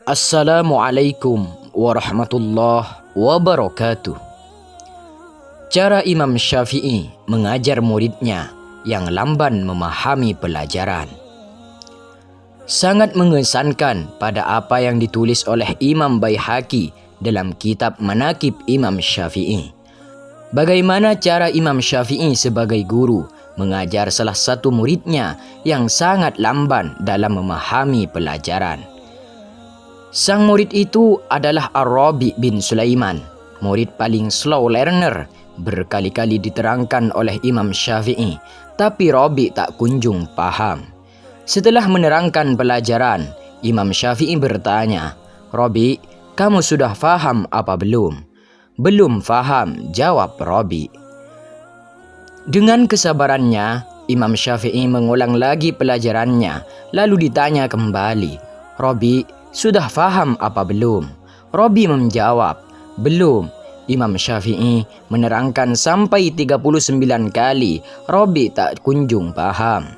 Assalamualaikum warahmatullahi wabarakatuh. Cara Imam Syafi'i mengajar muridnya yang lamban memahami pelajaran. Sangat mengesankan pada apa yang ditulis oleh Imam Baihaqi dalam kitab Manaqib Imam Syafi'i. Bagaimana cara Imam Syafi'i sebagai guru mengajar salah satu muridnya yang sangat lamban dalam memahami pelajaran. Sang murid itu adalah Ar-Rabi bin Sulaiman, murid paling slow learner. Berkali-kali diterangkan oleh Imam Syafi'i, tapi Rabi tak kunjung paham. Setelah menerangkan pelajaran, Imam Syafi'i bertanya, "Rabi, kamu sudah faham apa belum?" "Belum faham," jawab Rabi. Dengan kesabarannya, Imam Syafi'i mengulang lagi pelajarannya, lalu ditanya kembali, "Rabi, sudah faham apa belum?" Rabi menjawab, "Belum." Imam Syafi'i menerangkan sampai 39 kali, Rabi tak kunjung paham.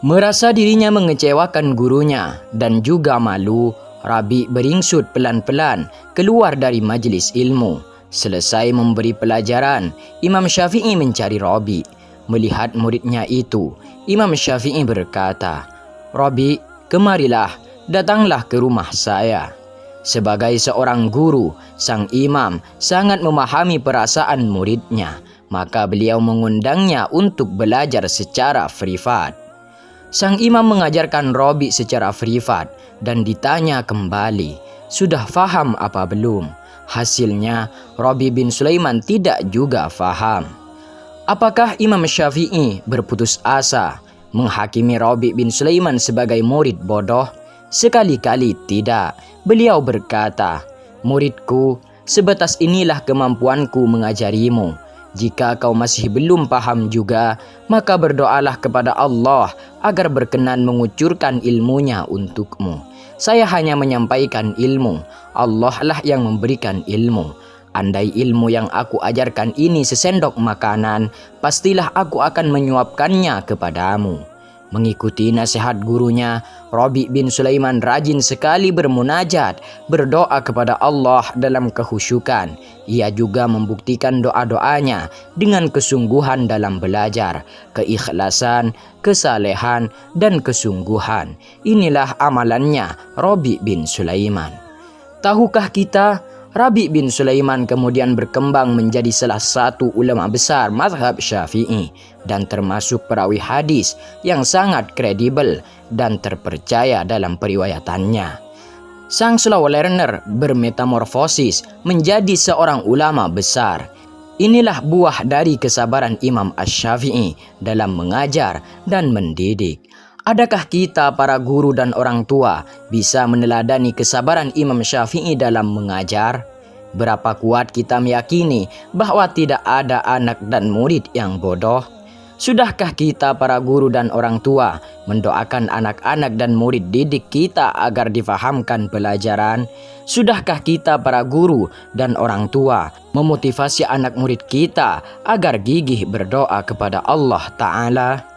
Merasa dirinya mengecewakan gurunya dan juga malu, Rabi beringsut pelan-pelan keluar dari majelis ilmu. Selesai memberi pelajaran, Imam Syafi'i mencari Rabi. Melihat muridnya itu, Imam Syafi'i berkata, "Rabi, kemarilah, datanglah ke rumah saya." Sebagai seorang guru, sang imam sangat memahami perasaan muridnya, maka beliau mengundangnya untuk belajar secara privat. Sang imam mengajarkan Rabi secara privat dan ditanya kembali, "Sudah faham apa belum?" Hasilnya, Rabi bin Sulaiman tidak juga faham. Apakah Imam Syafi'i berputus asa menghakimi Rabi bin Sulaiman sebagai murid bodoh? Sekali-kali tidak. Beliau berkata, "Muridku, sebatas inilah kemampuanku mengajarimu. Jika kau masih belum paham juga, maka berdoalah kepada Allah agar berkenan mengucurkan ilmunya untukmu. Saya hanya menyampaikan ilmu, Allah lah yang memberikan ilmu. Andai ilmu yang aku ajarkan ini sesendok makanan, pastilah aku akan menyuapkannya kepadamu." Mengikuti nasihat gurunya, Rabi bin Sulaiman rajin sekali bermunajat, berdoa kepada Allah dalam kehusyukan. Ia juga membuktikan doa-doanya dengan kesungguhan dalam belajar, keikhlasan, kesalehan, dan kesungguhan. Inilah amalannya Rabi bin Sulaiman. Tahukah kita, Rabi bin Sulaiman kemudian berkembang menjadi salah satu ulama besar mazhab Syafi'i dan termasuk perawi hadis yang sangat kredibel dan terpercaya dalam periwayatannya. Sang slow learner bermetamorfosis menjadi seorang ulama besar. Inilah buah dari kesabaran Imam Asy-Syafi'i dalam mengajar dan mendidik. Adakah kita para guru dan orang tua bisa meneladani kesabaran Imam Syafi'i dalam mengajar? Berapa kuat kita meyakini bahwa tidak ada anak dan murid yang bodoh? Sudahkah kita para guru dan orang tua mendoakan anak-anak dan murid didik kita agar difahamkan pelajaran? Sudahkah kita para guru dan orang tua memotivasi anak murid kita agar gigih berdoa kepada Allah Ta'ala?